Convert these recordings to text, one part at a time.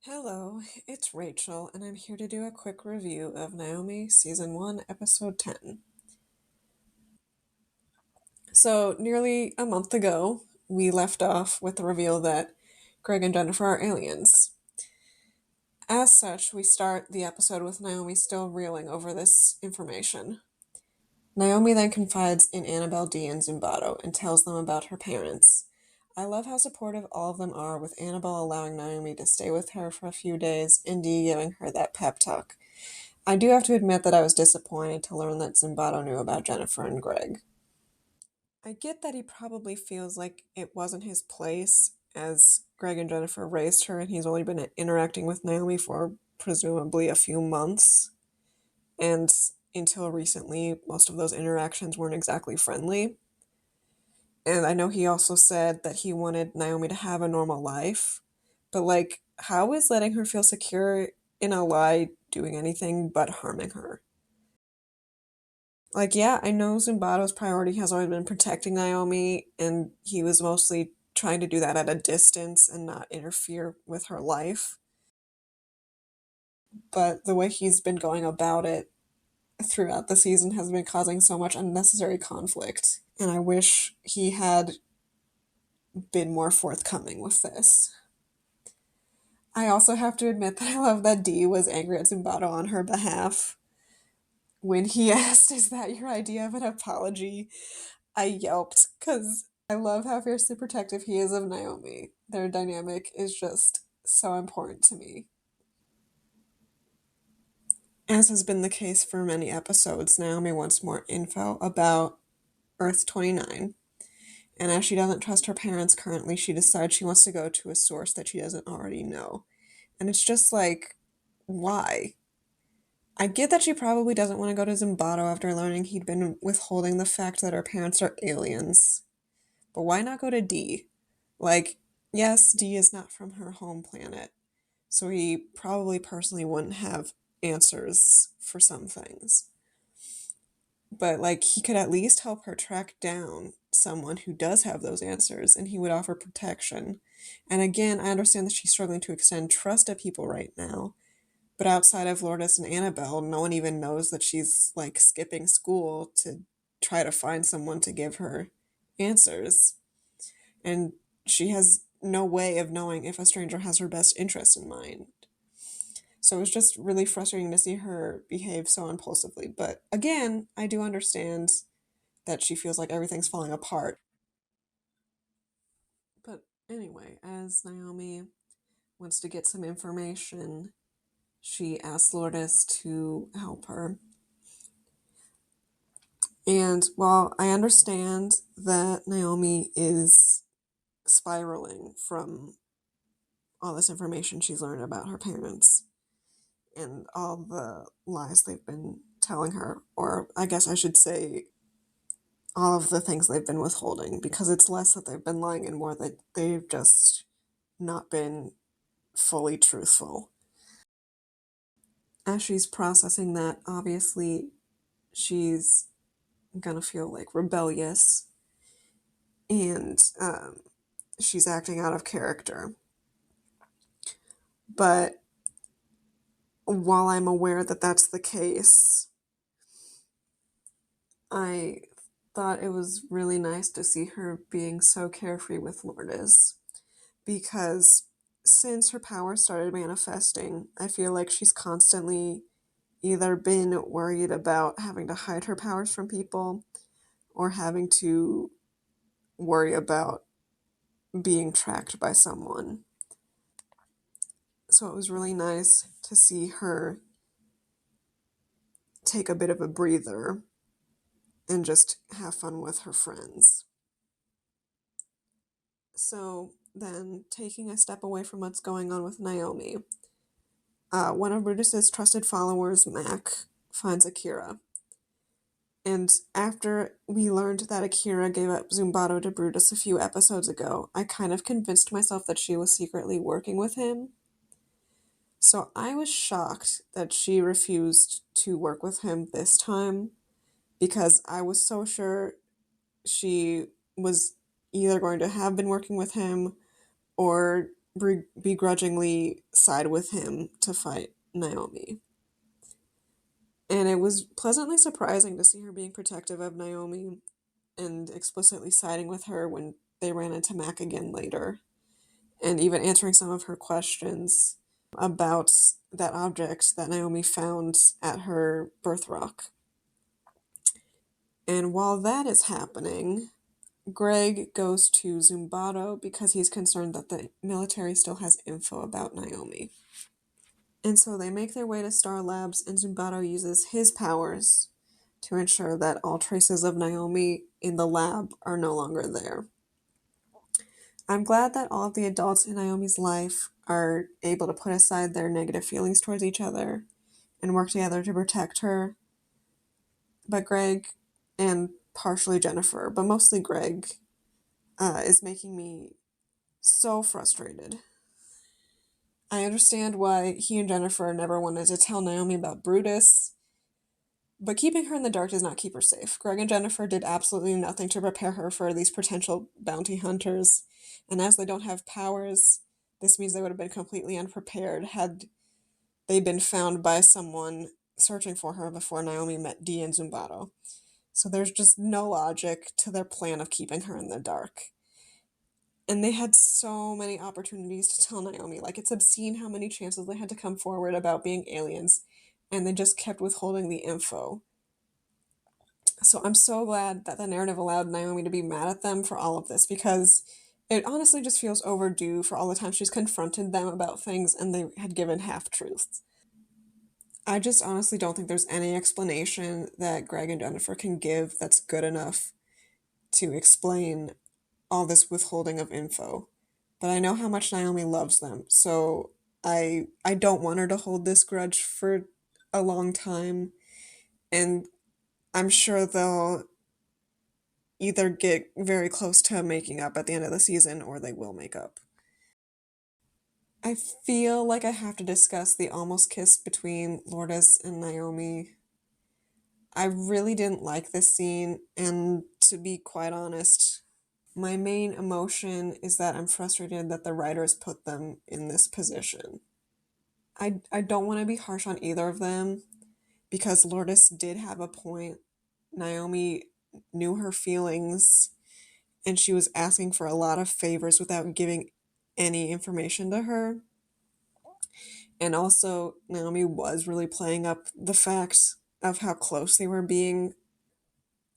Hello, it's Rachel, and I'm here to do a quick review of Naomi Season 1, Episode 10. So, nearly a month ago, we left off with the reveal that Greg and Jennifer are aliens. As such, we start the episode with Naomi still reeling over this information. Naomi then confides in Annabelle Dee and Zumbato and tells them about her parents. I love how supportive all of them are, with Annabelle allowing Naomi to stay with her for a few days and Dee giving her that pep talk. I do have to admit that I was disappointed to learn that Zimbato knew about Jennifer and Greg. I get that he probably feels like it wasn't his place, as Greg and Jennifer raised her and he's only been interacting with Naomi for presumably a few months. And until recently, most of those interactions weren't exactly friendly. And I know he also said that he wanted Naomi to have a normal life. But, how is letting her feel secure in a lie doing anything but harming her? Yeah, I know Zumbato's priority has always been protecting Naomi, and he was mostly trying to do that at a distance and not interfere with her life. But the way he's been going about it throughout the season has been causing so much unnecessary conflict, and I wish he had been more forthcoming with this. I also have to admit that I love that Dee was angry at Zumbato on her behalf. When he asked, "Is that your idea of an apology?" I yelped because I love how fiercely protective he is of Naomi. Their dynamic is just so important to me. As has been the case for many episodes, Naomi wants more info about Earth 29. And as she doesn't trust her parents currently, she decides she wants to go to a source that she doesn't already know. And it's just why? I get that she probably doesn't want to go to Zimbato after learning he'd been withholding the fact that her parents are aliens. But why not go to D? Yes, D is not from her home planet, so he probably personally wouldn't have answers for some things. But, he could at least help her track down someone who does have those answers, and he would offer protection. And again, I understand that she's struggling to extend trust to people right now, but outside of Lourdes and Annabelle, no one even knows that she's, skipping school to try to find someone to give her answers. And she has no way of knowing if a stranger has her best interest in mind. So it was just really frustrating to see her behave so impulsively. But again, I do understand that she feels like everything's falling apart. But anyway, as Naomi wants to get some information, she asks Lourdes to help her. And while I understand that Naomi is spiraling from all this information she's learned about her parents and all the lies they've been telling her, or I guess I should say all of the things they've been withholding, because it's less that they've been lying and more that they've just not been fully truthful. As she's processing that, obviously she's gonna feel rebellious, and she's acting out of character. But while I'm aware that that's the case, I thought it was really nice to see her being so carefree with Lourdes, because since her power started manifesting, I feel like she's constantly either been worried about having to hide her powers from people or having to worry about being tracked by someone. So it was really nice to see her take a bit of a breather and just have fun with her friends. So then, taking a step away from what's going on with Naomi, one of Brutus's trusted followers, Mac, finds Akira. And after we learned that Akira gave up Zumbato to Brutus a few episodes ago, I kind of convinced myself that she was secretly working with him. So I was shocked that she refused to work with him this time, because I was so sure she was either going to have been working with him or begrudgingly side with him to fight Naomi. And it was pleasantly surprising to see her being protective of Naomi and explicitly siding with her when they ran into Mac again later, and even answering some of her questions about that object that Naomi found at her birth rock. And while that is happening, Greg goes to Zumbato because he's concerned that the military still has info about Naomi. And so they make their way to Star Labs, and Zumbato uses his powers to ensure that all traces of Naomi in the lab are no longer there. I'm glad that all of the adults in Naomi's life are able to put aside their negative feelings towards each other and work together to protect her. But Greg, and partially Jennifer, but mostly Greg, is making me so frustrated. I understand why he and Jennifer never wanted to tell Naomi about Brutus, but keeping her in the dark does not keep her safe. Greg and Jennifer did absolutely nothing to prepare her for these potential bounty hunters, and as they don't have powers, this means they would have been completely unprepared had they been found by someone searching for her before Naomi met Dee and Zumbato. So there's just no logic to their plan of keeping her in the dark. And they had so many opportunities to tell Naomi. Like, it's obscene how many chances they had to come forward about being aliens, and they just kept withholding the info. So I'm so glad that the narrative allowed Naomi to be mad at them for all of this, because it honestly just feels overdue for all the times she's confronted them about things and they had given half-truths. I just honestly don't think there's any explanation that Greg and Jennifer can give that's good enough to explain all this withholding of info. But I know how much Naomi loves them, so I don't want her to hold this grudge for a long time, and I'm sure they'll either get very close to making up at the end of the season or they will make up. I feel like I have to discuss the almost kiss between Lourdes and Naomi. I really didn't like this scene, and to be quite honest, my main emotion is that I'm frustrated that the writers put them in this position. I don't want to be harsh on either of them, because Lourdes did have a point. Naomi knew her feelings, and she was asking for a lot of favors without giving any information to her. And also, Naomi was really playing up the fact of how close they were being.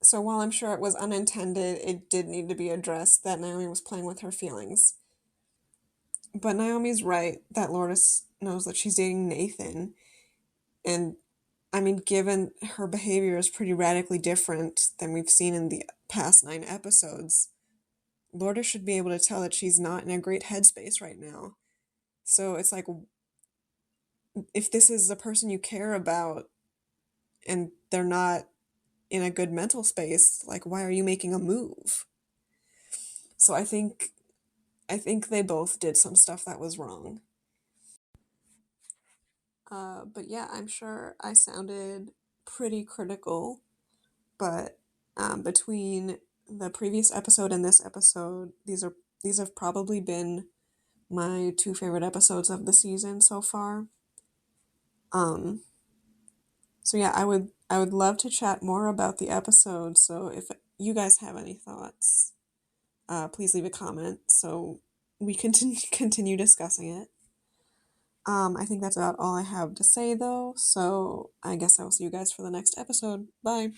So while I'm sure it was unintended, it did need to be addressed that Naomi was playing with her feelings. But Naomi's right that Lourdes knows that she's dating Nathan. And I mean, given her behavior is pretty radically different than we've seen in the past 9 episodes, Lourdes should be able to tell that she's not in a great headspace right now. So it's like, if this is the person you care about and they're not in a good mental space, like, why are you making a move? So I think they both did some stuff that was wrong. But yeah, I'm sure I sounded pretty critical, but between the previous episode and this episode, these have probably been my 2 favorite episodes of the season so far. So yeah, I would love to chat more about the episode. So if you guys have any thoughts, please leave a comment so we can continue discussing it. I think that's about all I have to say though. So I guess I will see you guys for the next episode. Bye.